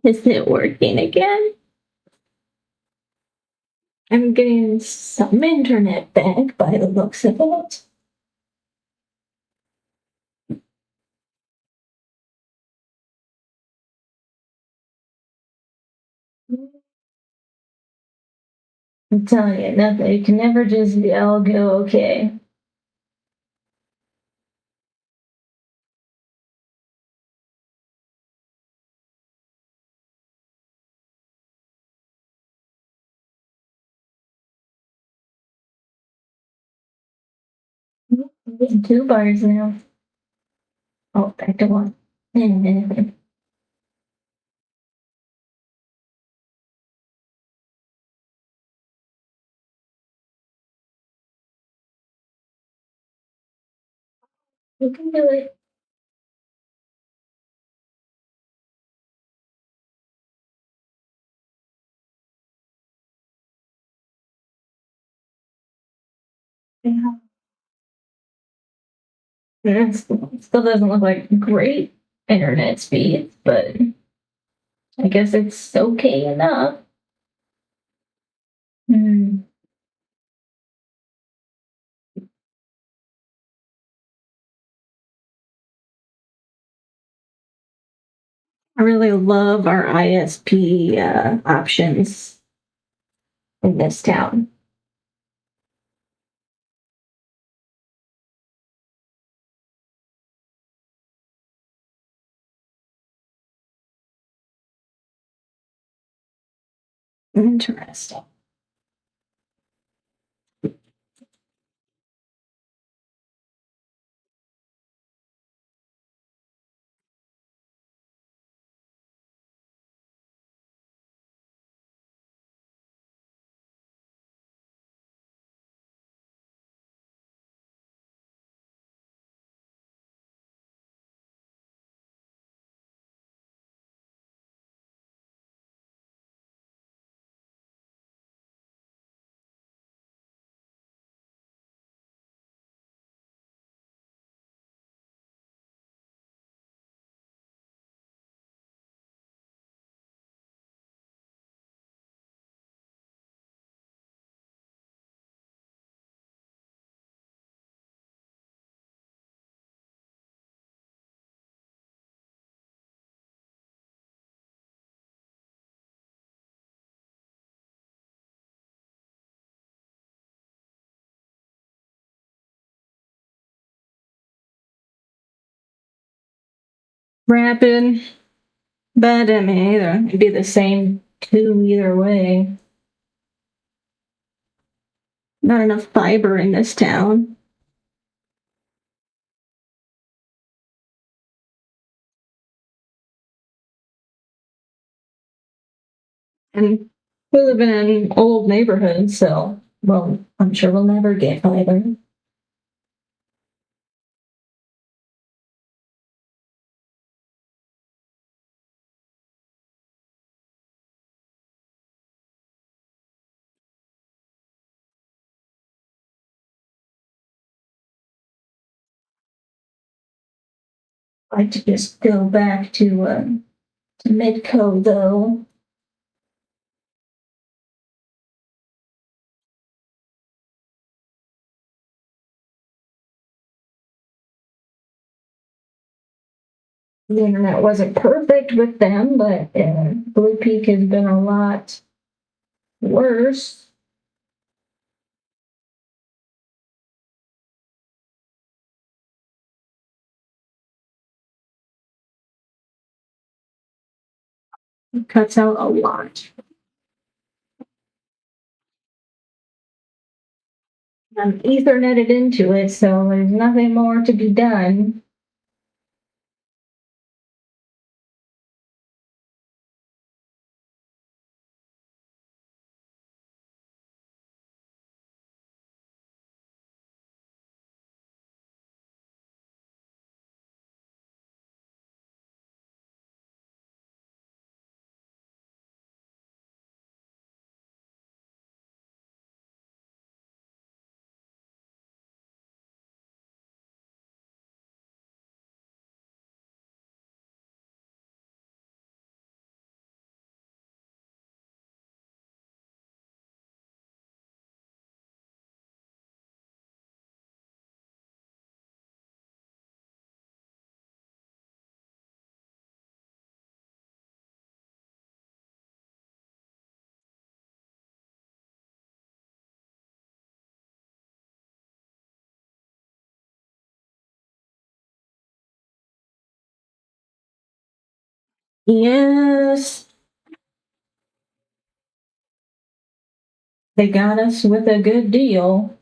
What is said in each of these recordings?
Is it working again? I'm getting some internet back by the looks of it. I'm telling you, nothing. You can never just be all go okay. I'm getting 2 bars now. Oh, back to one. You can do it. Yeah. It still doesn't look like great internet speed, but I guess it's okay enough. Hmm. I really love our ISP options in this town. Interesting. Rapid, but I mean, it'd be the same two either way. Not enough fiber in this town. And we live in an old neighborhood, so, well, I'm sure we'll never get fiber. I'd like to just go back to Midco, though. The internet wasn't perfect with them, but Blue Peak has been a lot worse. It cuts out a lot. I'm Etherneted into it, so there's nothing more to be done. Yes, they got us with a good deal.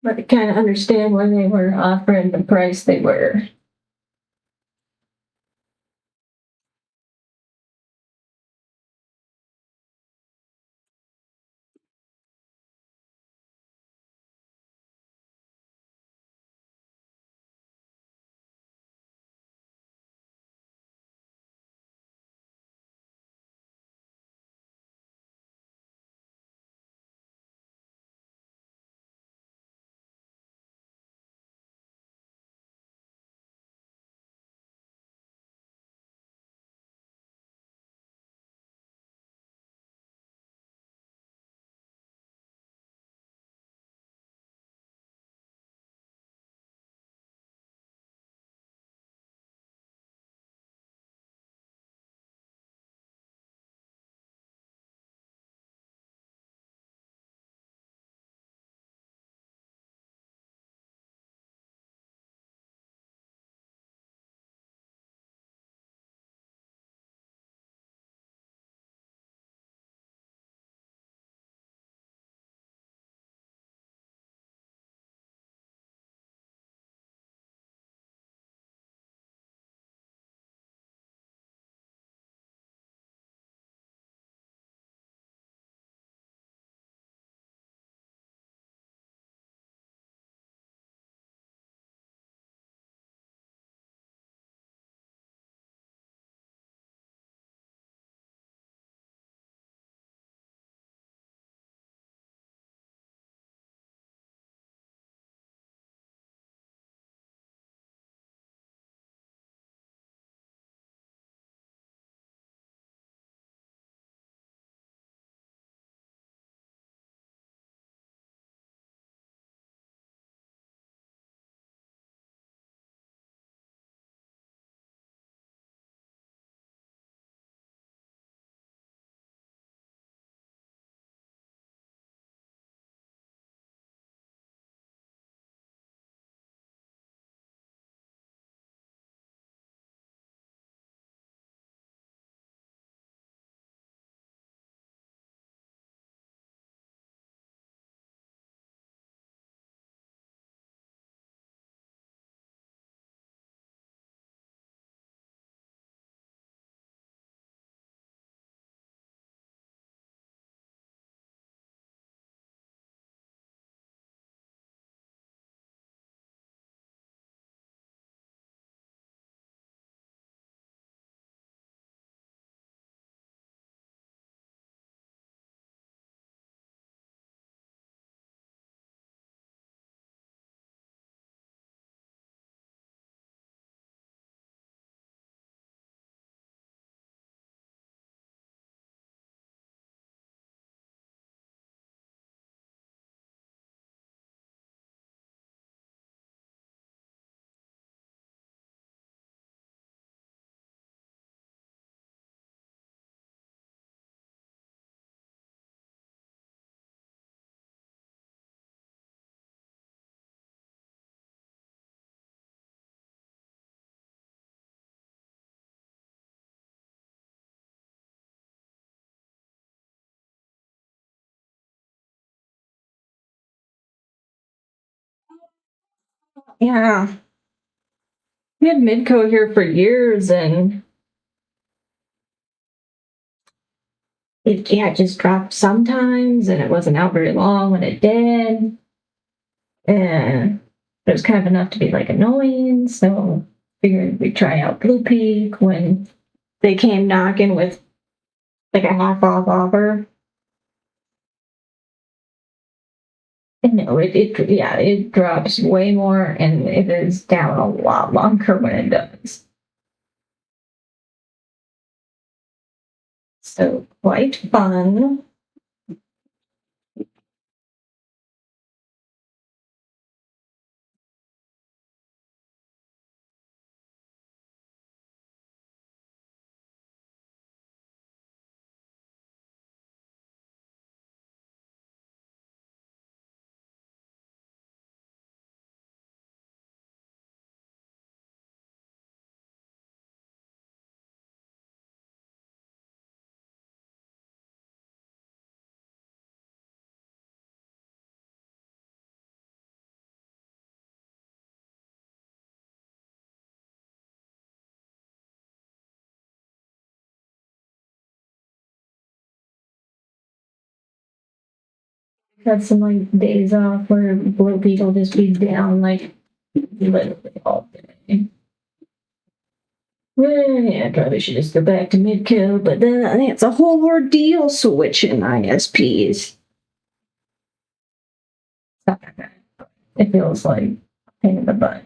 But I kind of understand why they were offering the price they were. Yeah, we had Midco here for years, and it just dropped sometimes, and it wasn't out very long when it did, and it was kind of enough to be like annoying. So figured we'd try out Blue Peak when they came knocking with like a half off offer. And no, yeah, it drops way more, and it is down a lot longer when it does. So quite fun. Had some like days off where Blue Peak will just be down like literally all day. Well, yeah, I probably should just go back to Midco, but then I think it's a whole ordeal switching ISPs. It feels like a pain in the butt.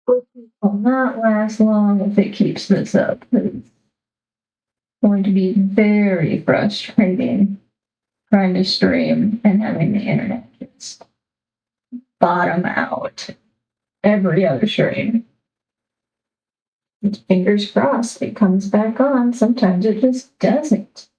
Will not last long if it keeps this up. It's going to be very frustrating trying to stream and having the internet just bottom out every other stream. Fingers crossed it comes back on. Sometimes it just doesn't.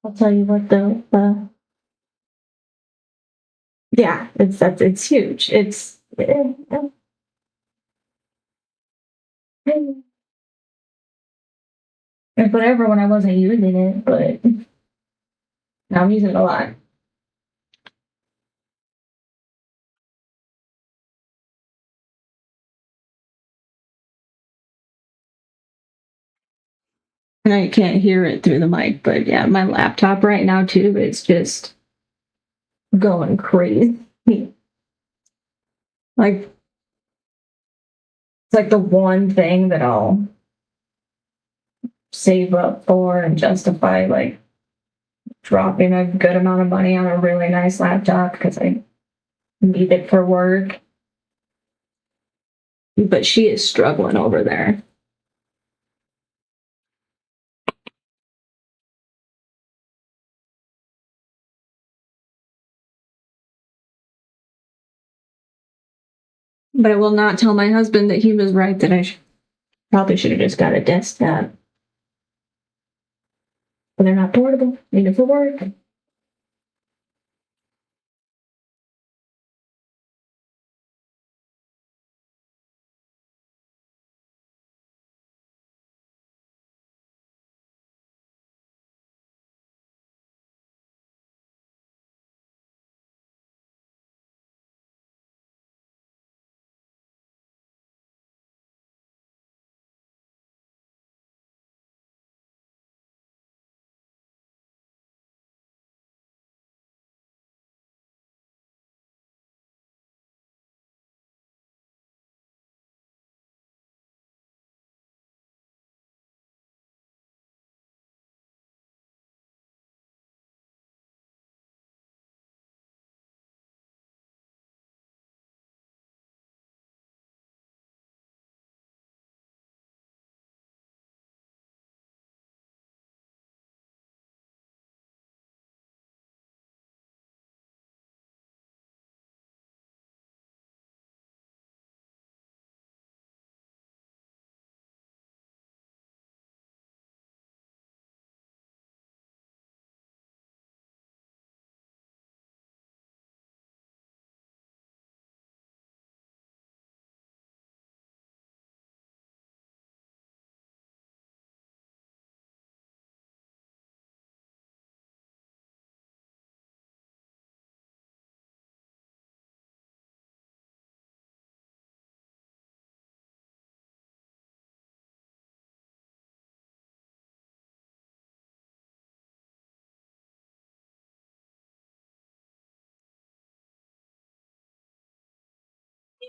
I'll tell you what though, yeah, it's huge. It's whatever when I wasn't using it, but now I'm using it a lot. And I can't hear it through the mic, but yeah, my laptop right now too, it's just going crazy. Like it's like the one thing that I'll save up for and justify like dropping a good amount of money on a really nice laptop because I need it for work. But she is struggling over there. But I will not tell my husband that he was right that probably should have just got a desktop. But they're not portable. Need it for work.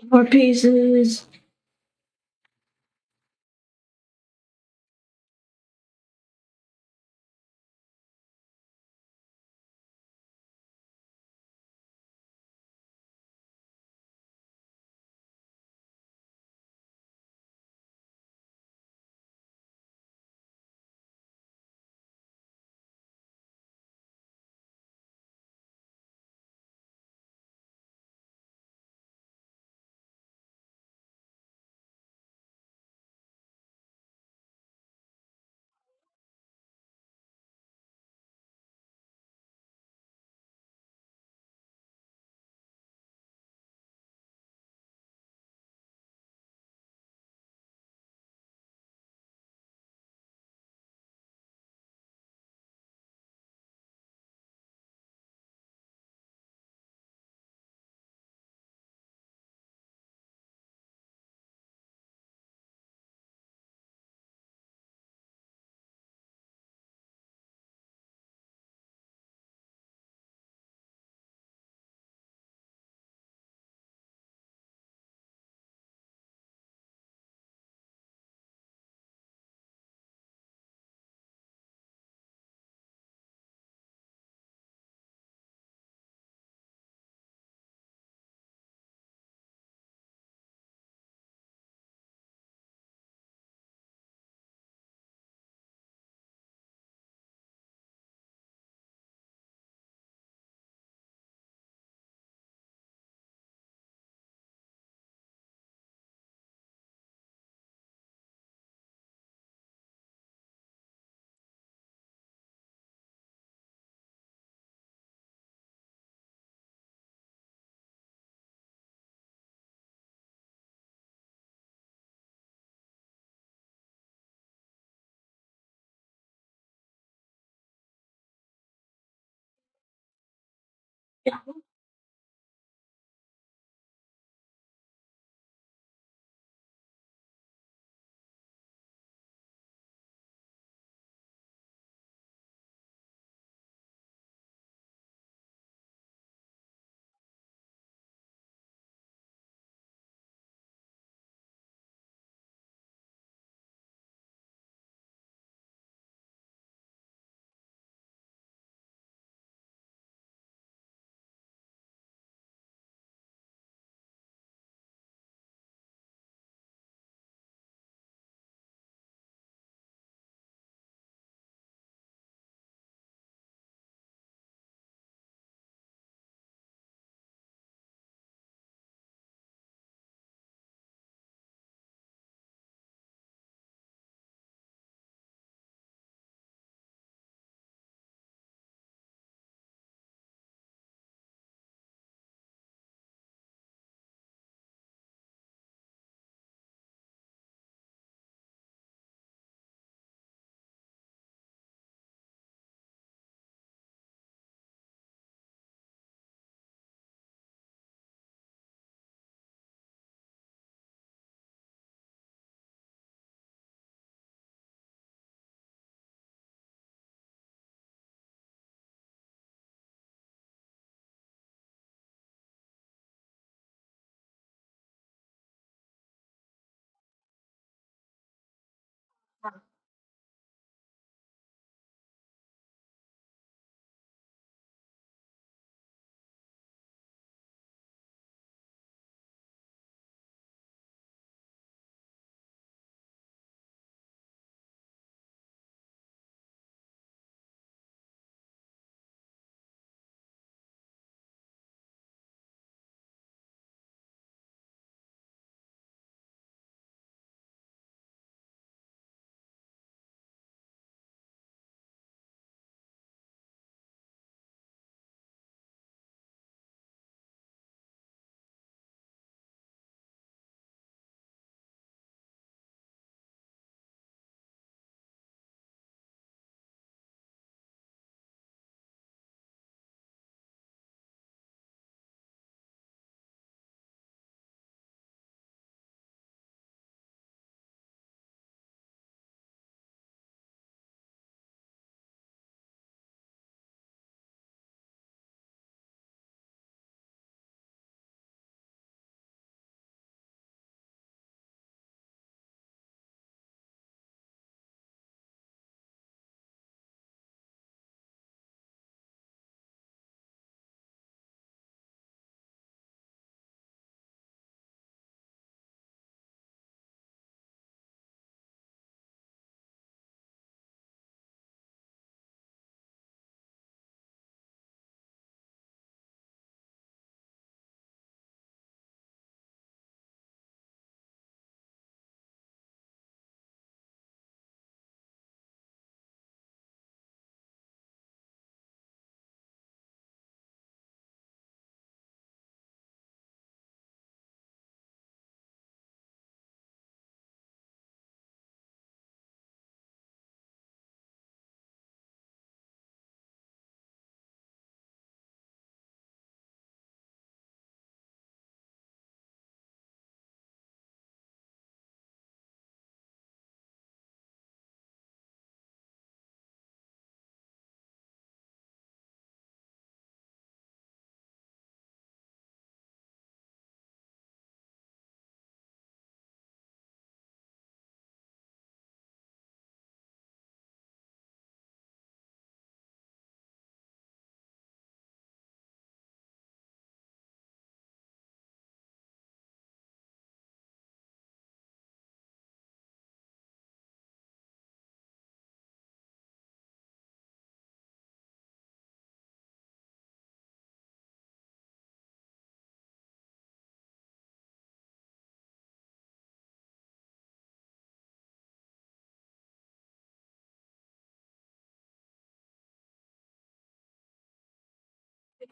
More pieces.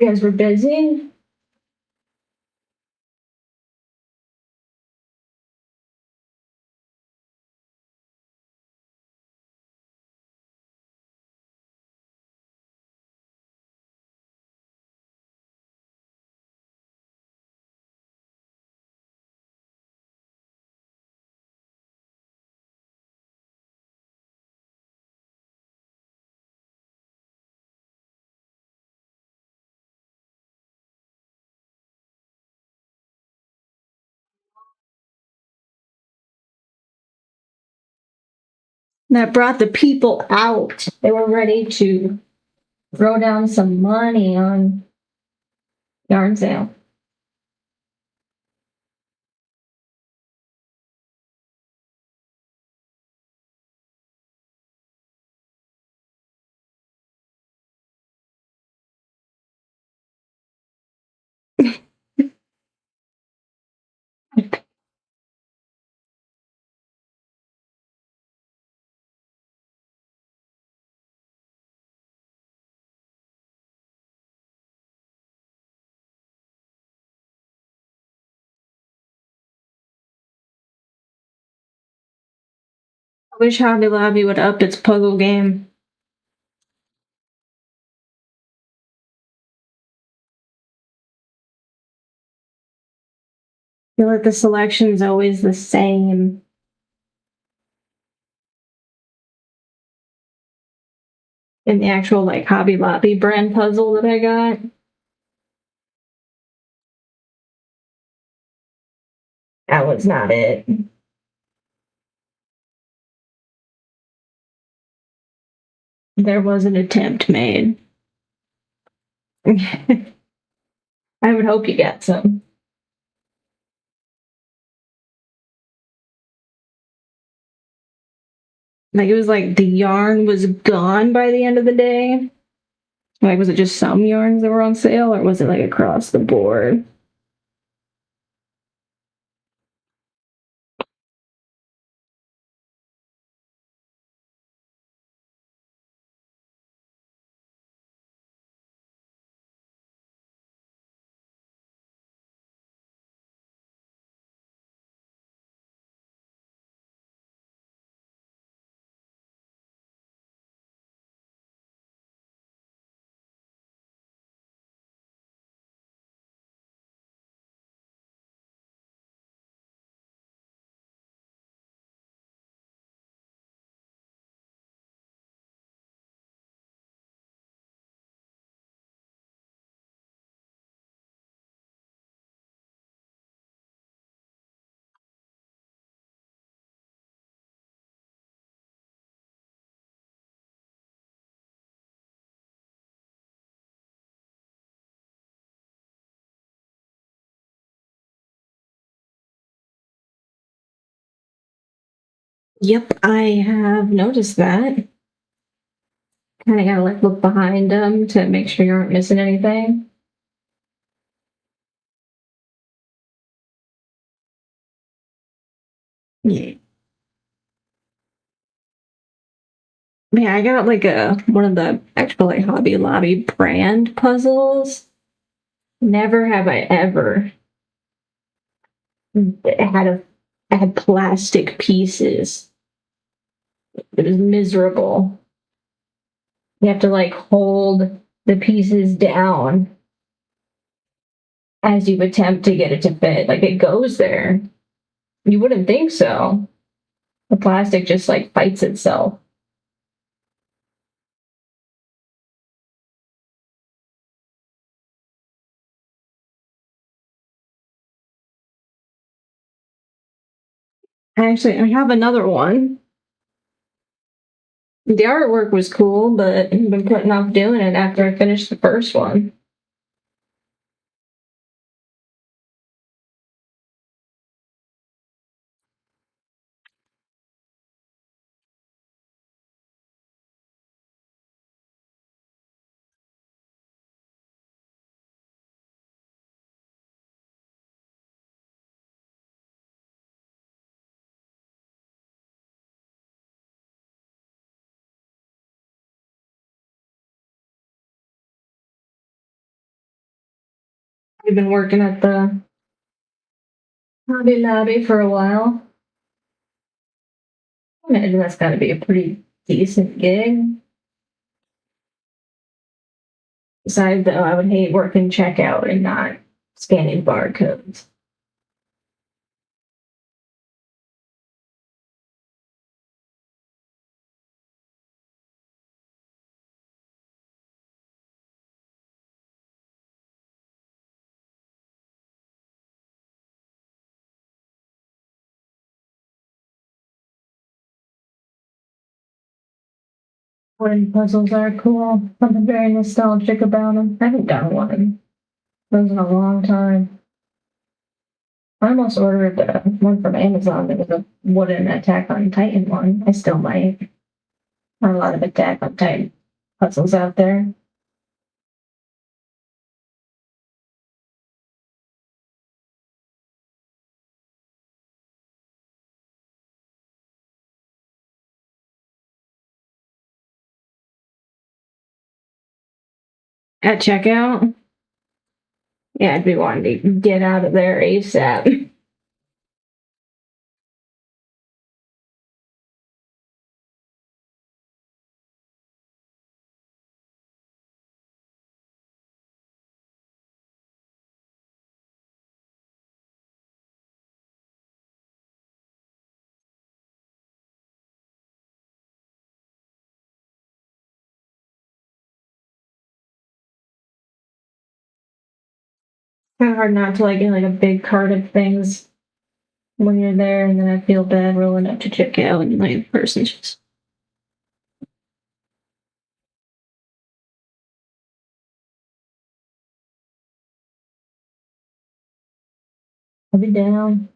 You guys were busy? That brought the people out. They were ready to throw down some money on yarn sale. I wish Hobby Lobby would up its puzzle game. I feel like the selection's always the same. In the actual like Hobby Lobby brand puzzle that I got. That was not it. There was an attempt made. I would hope you get some. Like it was like the yarn was gone by the end of the day. Like was it just some yarns that were on sale or was it like across the board? Yep, I have noticed that. Kind of gotta like look behind them to make sure you aren't missing anything. Yeah. Yeah, I got like a one of the actual like Hobby Lobby brand puzzles. Never have I ever had a had plastic pieces. It was miserable. You have to like hold the pieces down as you attempt to get it to fit. Like it goes there. You wouldn't think so. The plastic just like fights itself. Actually, I have another one. The artwork was cool, but I've been putting off doing it after I finished the first one. We've been working at the Hobby Lobby for a while. I imagine that's got to be a pretty decent gig. Besides, though, I would hate working checkout and not scanning barcodes. Wooden puzzles are cool. Something very nostalgic about them. I haven't done one of those in a long time. I almost ordered one from Amazon that was a wooden Attack on Titan one. I still might. Not a lot of Attack on Titan puzzles out there. At checkout, yeah, I'd be wanting to get out of there ASAP. Kind of hard not to like get like a big cart of things when you're there, and then I feel bad rolling up to check out, and like the person's just. I'll be down.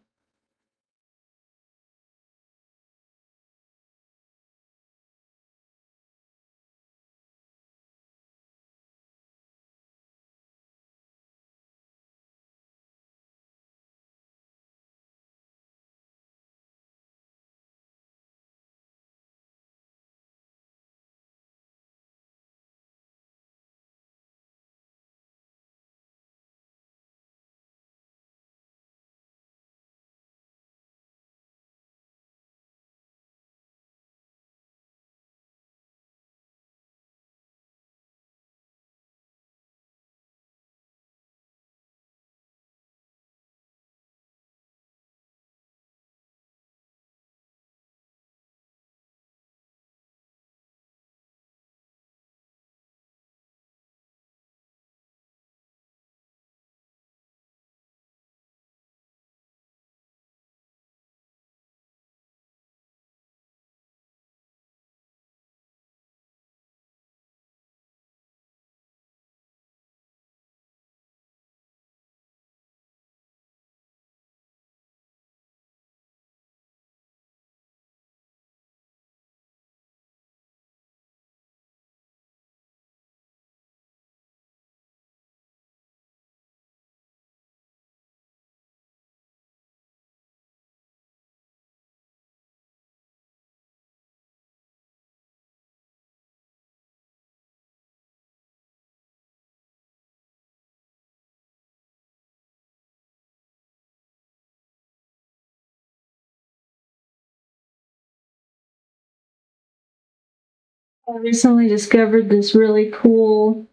I recently discovered this really cool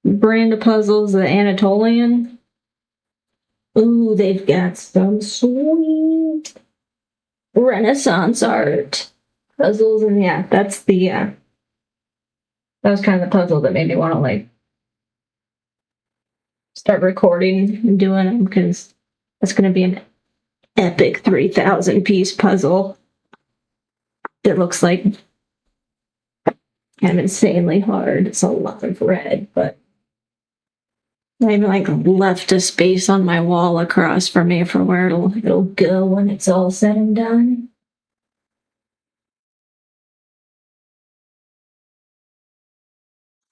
brand of puzzles, the Anatolian. Ooh, they've got some sweet Renaissance art puzzles, and yeah, that's the that was kind of the puzzle that made me want to like start recording and doing them because that's going to be an epic 3,000 piece puzzle that looks like kind of insanely hard. It's a lot of red, but I even like left a space on my wall across from me for where it'll go when it's all said and done.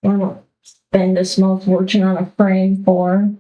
I don't spend a small fortune on a frame for.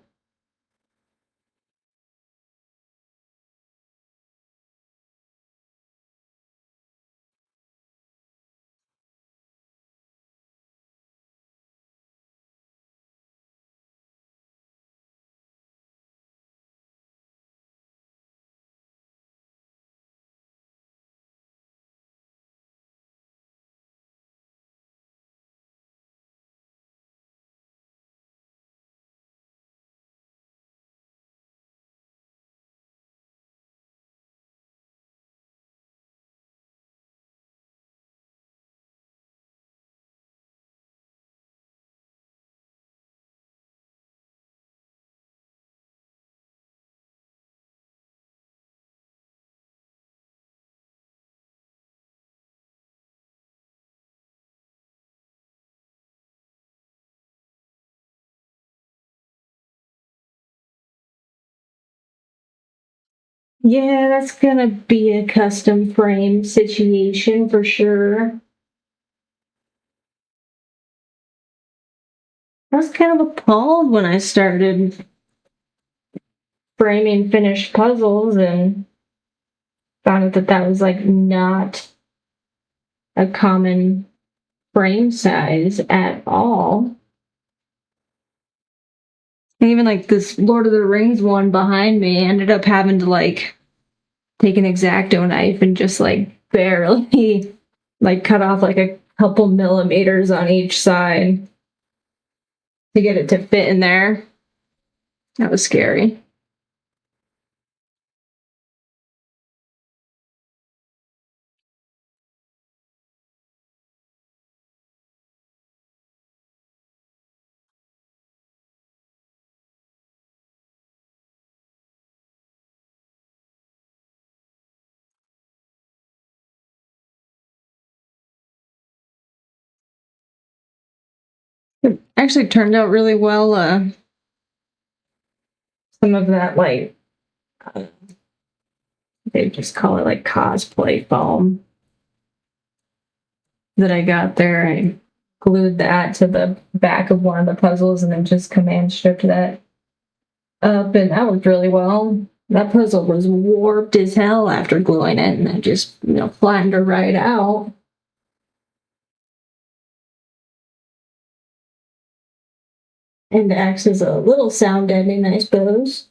Yeah, that's gonna be a custom frame situation for sure. I was kind of appalled when I started framing finished puzzles and found out that that was like not a common frame size at all. And even like this Lord of the Rings one behind me ended up having to like take an X-Acto knife and just like barely like cut off like a couple millimeters on each side to get it to fit in there. That was scary. It actually turned out really well. Some of that like uh, they just call it like cosplay foam that I got there. I glued that to the back of one of the puzzles and then just command stripped that up, and that worked really well. That puzzle was warped as hell after gluing it, and I just, flattened her right out. And acts as a little sound ending, I suppose.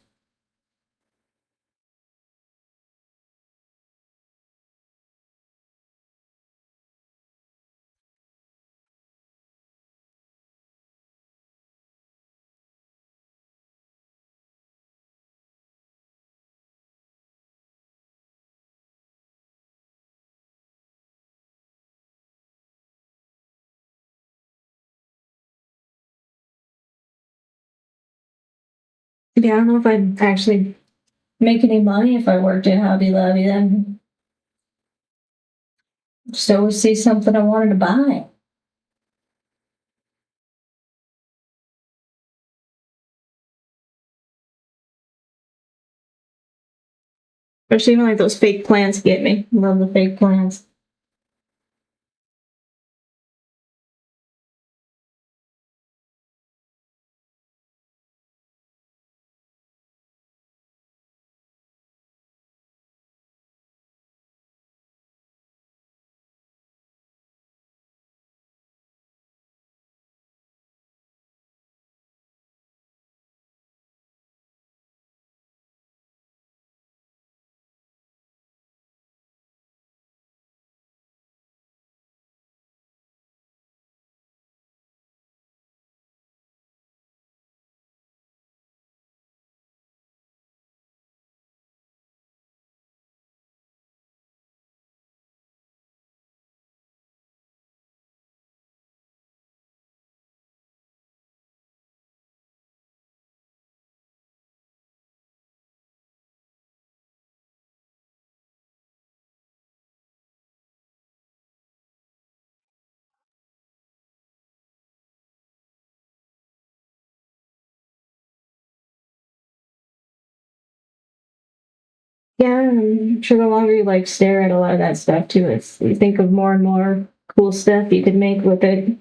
Yeah, I don't know if I'd actually make any money if I worked at Hobby Lobby. Then just always see something I wanted to buy. Especially even like those fake plants get me. Love the fake plants. Yeah, I'm sure the longer you like stare at a lot of that stuff too, it's you think of more and more cool stuff you could make with it.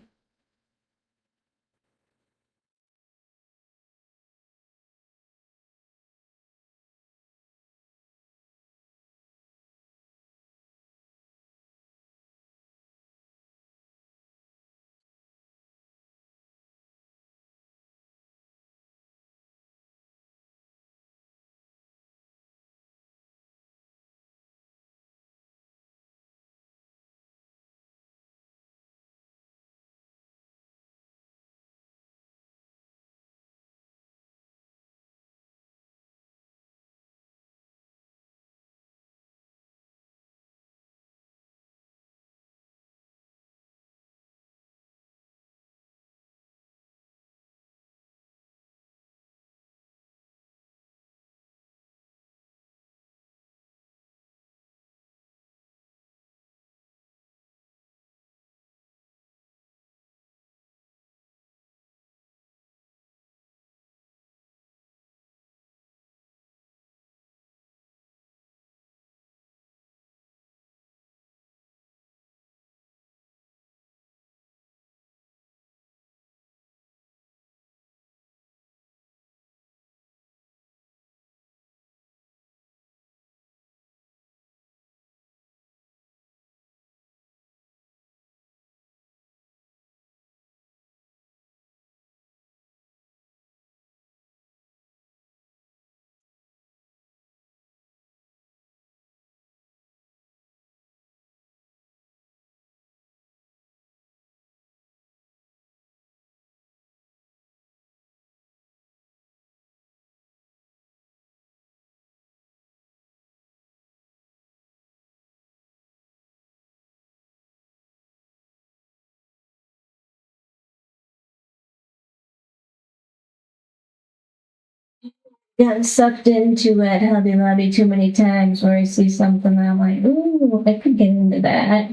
got sucked into at Hobby Lobby too many times where I see something and I'm like, ooh, I could get into that.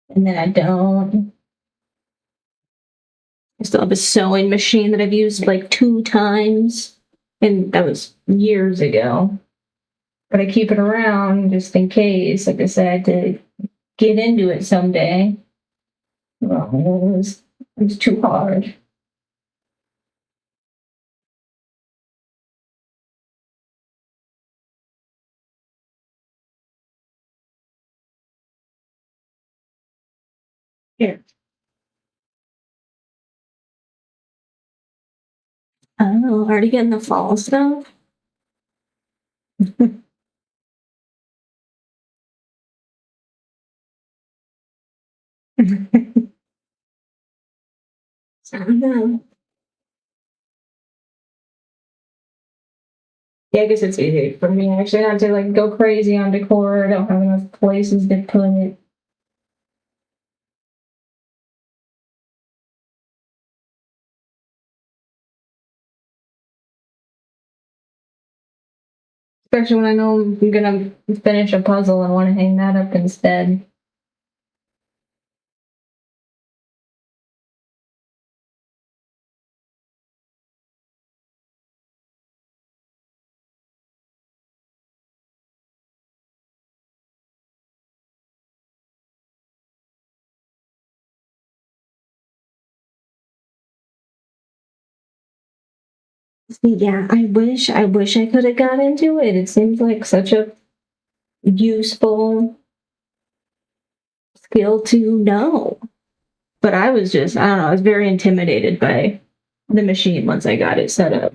And then I don't. I still have a sewing machine that I've used like 2 times, and that was years ago. But I keep it around just in case, like I said, to get into it someday. Well, it was too hard. Here. Oh, already getting the fall stuff? I don't know. Yeah, I guess it's easy for me actually not to like go crazy on decor. I don't have enough places to put it. Especially when I know I'm gonna finish a puzzle and want to hang that up instead. Yeah, I wish I could have got into it. It seems like such a useful skill to know. But I don't know, I was very intimidated by the machine once I got it set up.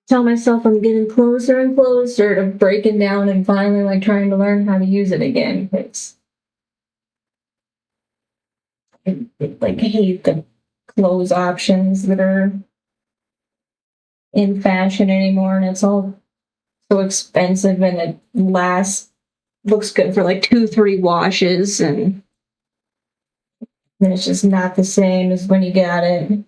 Tell myself I'm getting closer and closer to breaking down and finally like trying to learn how to use it again. Like hate the clothes options that are in fashion anymore, and it's all so expensive, and it lasts looks good for like 2, 3 washes, and then it's just not the same as when you got it.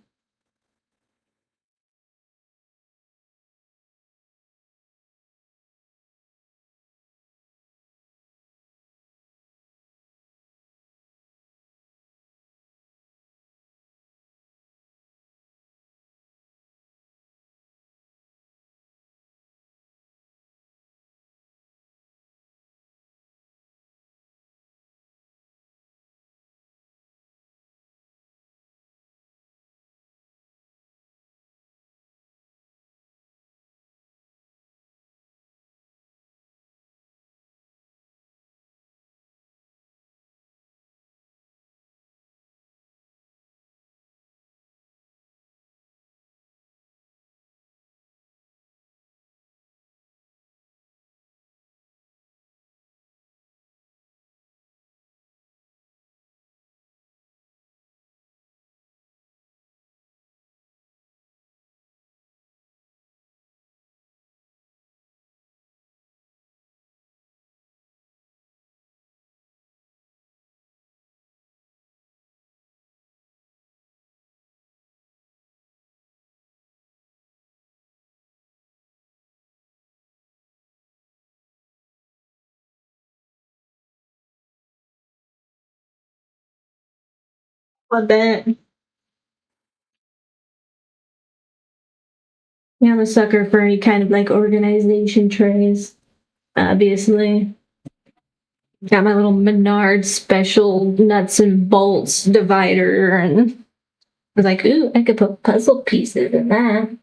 I bet. Yeah, I'm a sucker for any kind of like organization trays. Obviously, got my little Menard special nuts and bolts divider, and I was like, ooh, I could put puzzle pieces in that.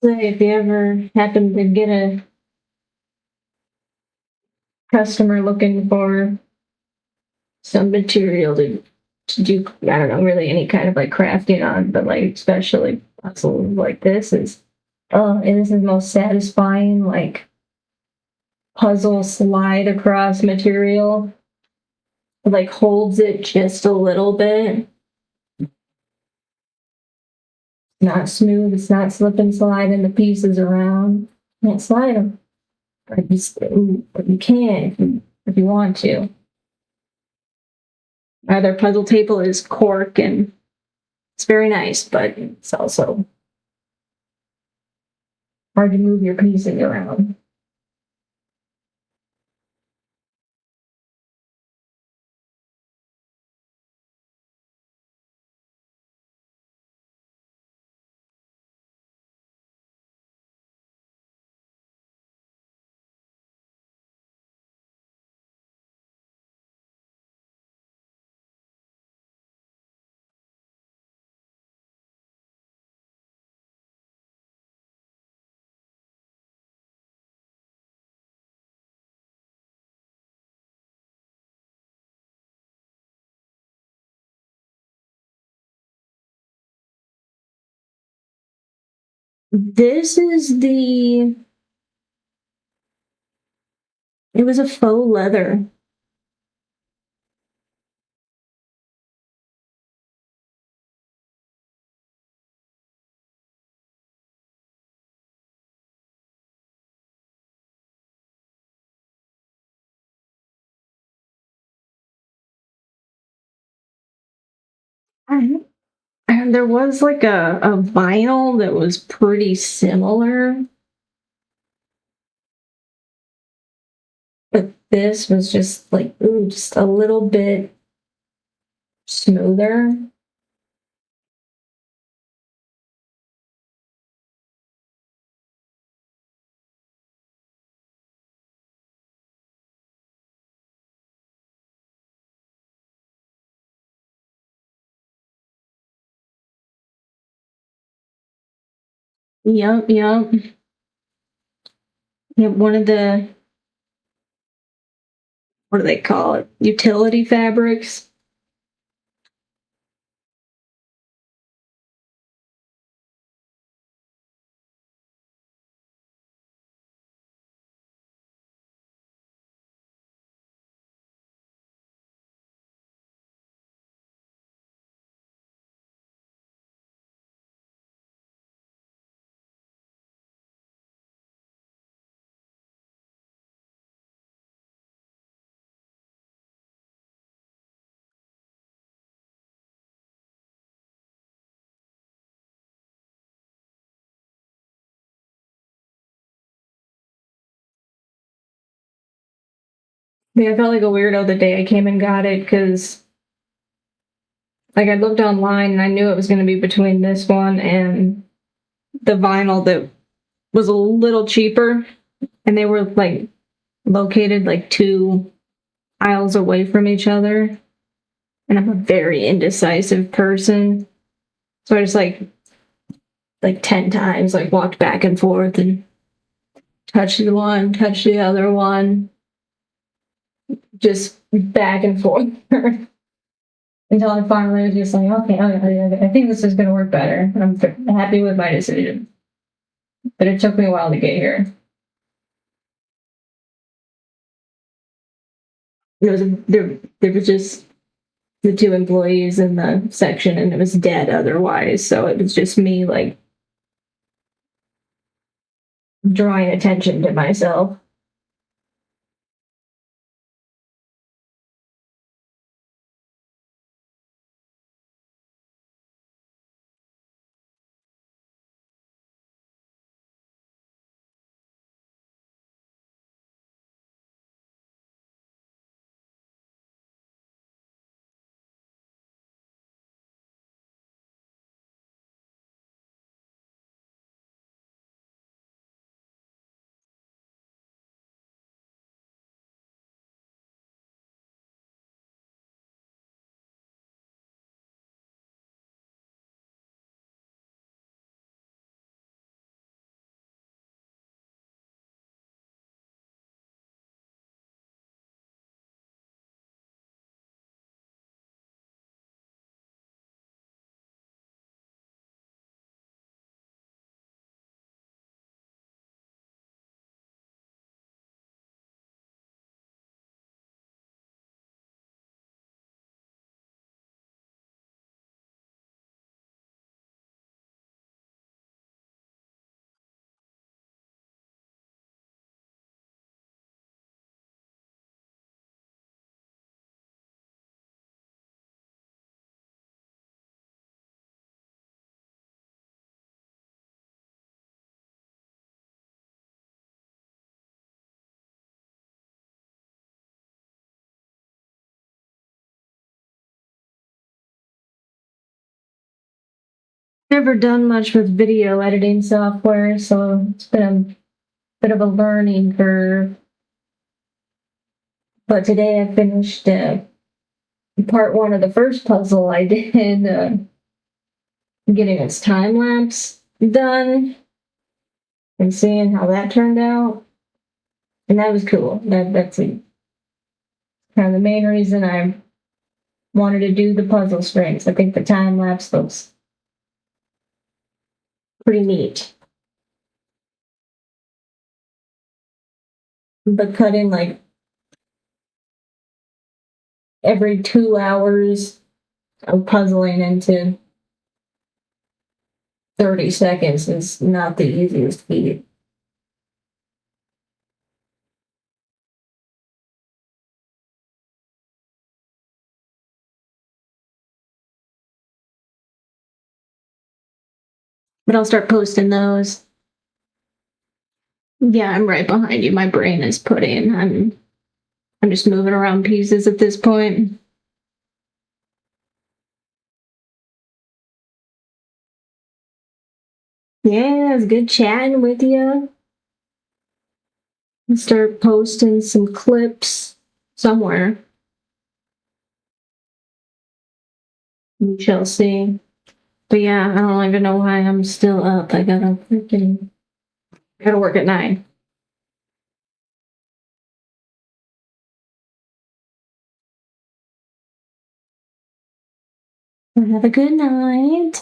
Say if you ever happen to get a customer looking for some material to do, I don't know, really any kind of like crafting on, but like especially puzzles like this is, oh, and this is the most satisfying like puzzle slide across material. It, like holds it just a little bit. Not smooth. It's not slip and slide and the pieces around. You can't slide them, but you can if you want to. Their puzzle table is cork and it's very nice, but it's also hard to move your pieces around. This is the. It was a faux leather. And there was like a vinyl that was pretty similar, but this was just like, ooh, just a little bit smoother. Yep, yep. Yep, one of the, what do they call it? Utility fabrics. Yeah, I felt like a weirdo the day I came and got it because like I looked online and I knew it was going to be between this one and the vinyl that was a little cheaper, and they were like located like 2 aisles away from each other. And I'm a very indecisive person, so I just like 10 times like walked back and forth and touched the one, touched the other one, just back and forth until I finally was just like, okay, I think this is going to work better. And I'm happy with my decision, but it took me a while to get here. It was there was just the 2 employees in the section, and it was dead otherwise. So it was just me like drawing attention to myself. Never done much with video editing software, so it's been a bit of a learning curve. But today I finished part one of the first puzzle I did, getting its time lapse done and seeing how that turned out. And that was cool. That's kind of the main reason I wanted to do the puzzle strings. I think the time lapse looks pretty neat. But cutting like every 2 hours of puzzling into 30 seconds is not the easiest feat. But I'll start posting those. Yeah, I'm right behind you. My brain is putting. I'm just moving around pieces at this point. Yeah, it's good chatting with you. I'll start posting some clips somewhere. We shall see. But yeah, I don't even know why I'm still up. I gotta work at 9. Have a good night.